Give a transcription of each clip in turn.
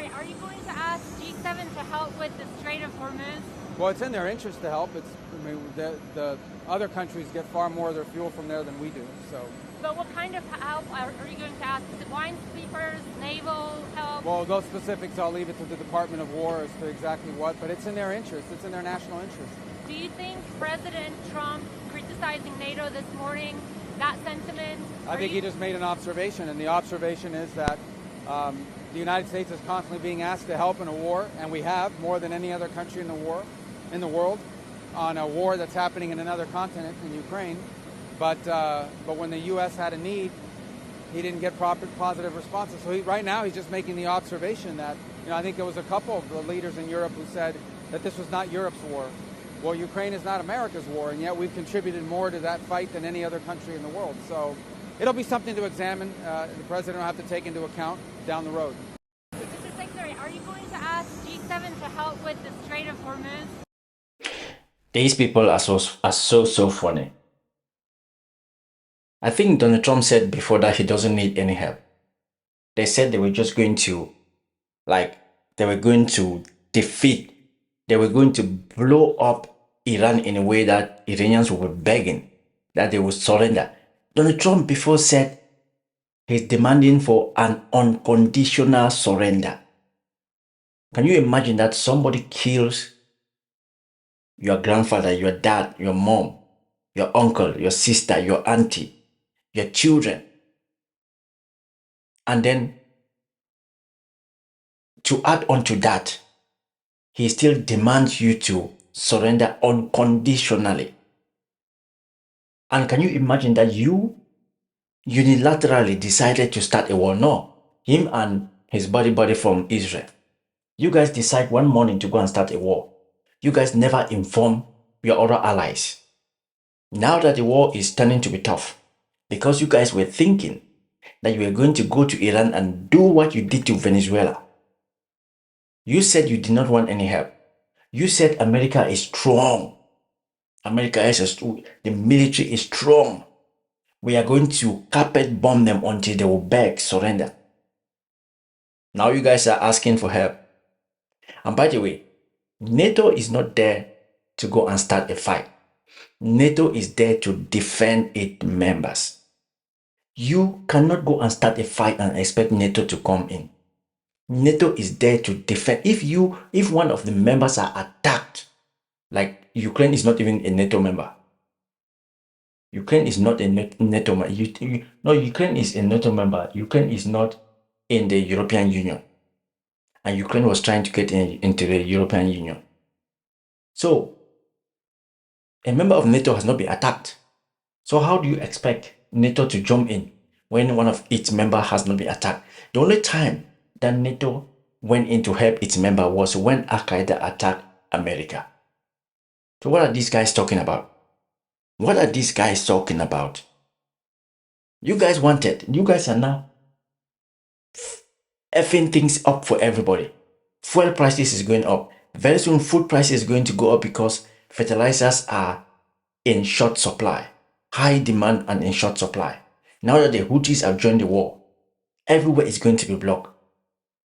Secretary, are you going to ask G7 to help with the Strait of Hormuz? Well, it's in their interest to help. The other countries get far more of their fuel from there than we do. So. But what kind of help are you going to ask? Is it wine sweepers, naval help? Well, those specifics I'll leave it to the Department of War as to exactly what, but it's in their interest. It's in their national interest. Do you think President Trump criticizing NATO this morning, that sentiment? I think he just made an observation, and the observation is that the United States is constantly being asked to help in a war, and we have more than any other country in the world, on a war that's happening in another continent, in Ukraine. But when the U.S. had a need, he didn't get proper positive responses. So right now he's just making the observation that, I think there was a couple of the leaders in Europe who said that this was not Europe's war. Well, Ukraine is not America's war, and yet we've contributed more to that fight than any other country in the world. So it'll be something to examine. The president will have to take into account down the road. Mr. Secretary, are you going to ask G7 to help with the Strait of Hormuz? These people are so funny. I think Donald Trump said before that he doesn't need any help. They said they were just going to, they were going to blow up Iran in a way that Iranians were begging that they would surrender. Donald Trump before said he's demanding for an unconditional surrender. Can you imagine that somebody kills your grandfather, your dad, your mom, your uncle, your sister, your auntie, your children, and then to add on to that, he still demands you to surrender unconditionally. And can you imagine that you unilaterally decided to start a war? No, him and his buddy from Israel, you guys decide one morning to go and start a war. You guys never inform your other allies. Now that the war is turning to be tough, because you guys were thinking that you were going to go to Iran and do what you did to Venezuela. You said you did not want any help. You said America is strong. The military is strong. We are going to carpet bomb them until they will beg, surrender. Now you guys are asking for help. And by the way, NATO is not there to go and start a fight. NATO is there to defend its members. You cannot go and start a fight and expect NATO to come in. NATO is there to defend. If one of the members are attacked, like Ukraine is not even a NATO member. Ukraine is not a NATO member. Ukraine is a NATO member. Ukraine is not in the European Union. And Ukraine was trying to get into the European Union. So, a member of NATO has not been attacked. So how do you expect NATO to jump in when one of its members has not been attacked? The only time that NATO went in to help its member was when Al-Qaeda attacked America. So what are these guys talking about? What are these guys talking about? You guys are now effing things up for everybody. Fuel prices is going up. Very soon food prices is going to go up because fertilizers are in short supply. High demand and in short supply. Now that the Houthis have joined the war, everywhere is going to be blocked.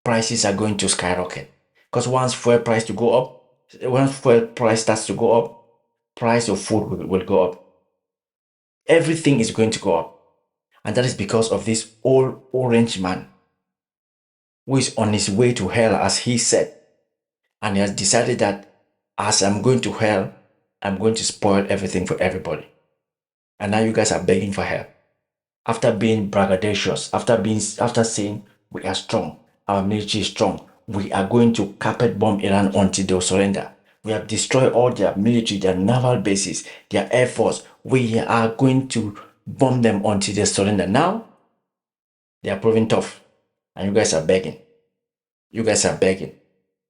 Prices are going to skyrocket. Because once fuel price starts to go up, price of food will go up. Everything is going to go up. And that is because of this old orange man who is on his way to hell, as he said. And he has decided that as I'm going to hell, I'm going to spoil everything for everybody. And now you guys are begging for help. After being braggadocious, after saying we are strong, our military is strong, we are going to carpet bomb Iran until they surrender. We have destroyed all their military, their naval bases, their air force. We are going to bomb them until they surrender. Now, they are proving tough. And you guys are begging.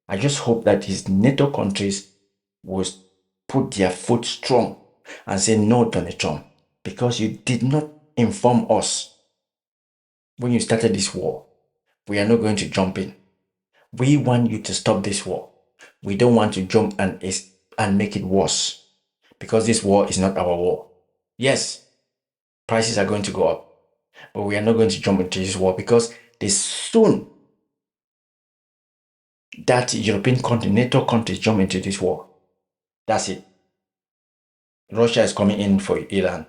I just hope that these NATO countries will put their foot strong and say no, Donald Trump, because you did not inform us when you started this war. We are not going to jump in. We want you to stop this war. We don't want to jump and make it worse, because this war is not our war. Yes, prices are going to go up, but we are not going to jump into this war because they soon that European country, NATO countries jump into this war. That's it. Russia is coming in for Iran.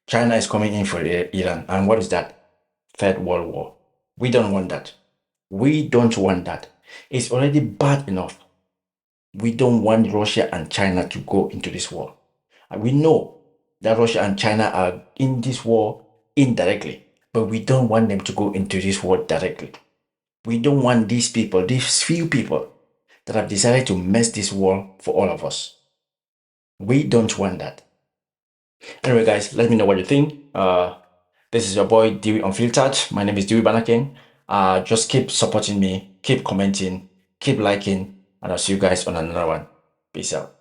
China is coming in for Iran. And what is that? Third World War. We don't want that. We don't want that. It's already bad enough. We don't want Russia and China to go into this war. And we know that Russia and China are in this war indirectly, but we don't want them to go into this war directly. We don't want these people, these few people that have decided to mess this war for all of us. We don't want that. Anyway, guys, let me know what you think. This is your boy Diwi Unfiltered. My name is Diwi Banakin. Just keep supporting me, keep commenting, keep liking, and I'll see you guys on another one. Peace out.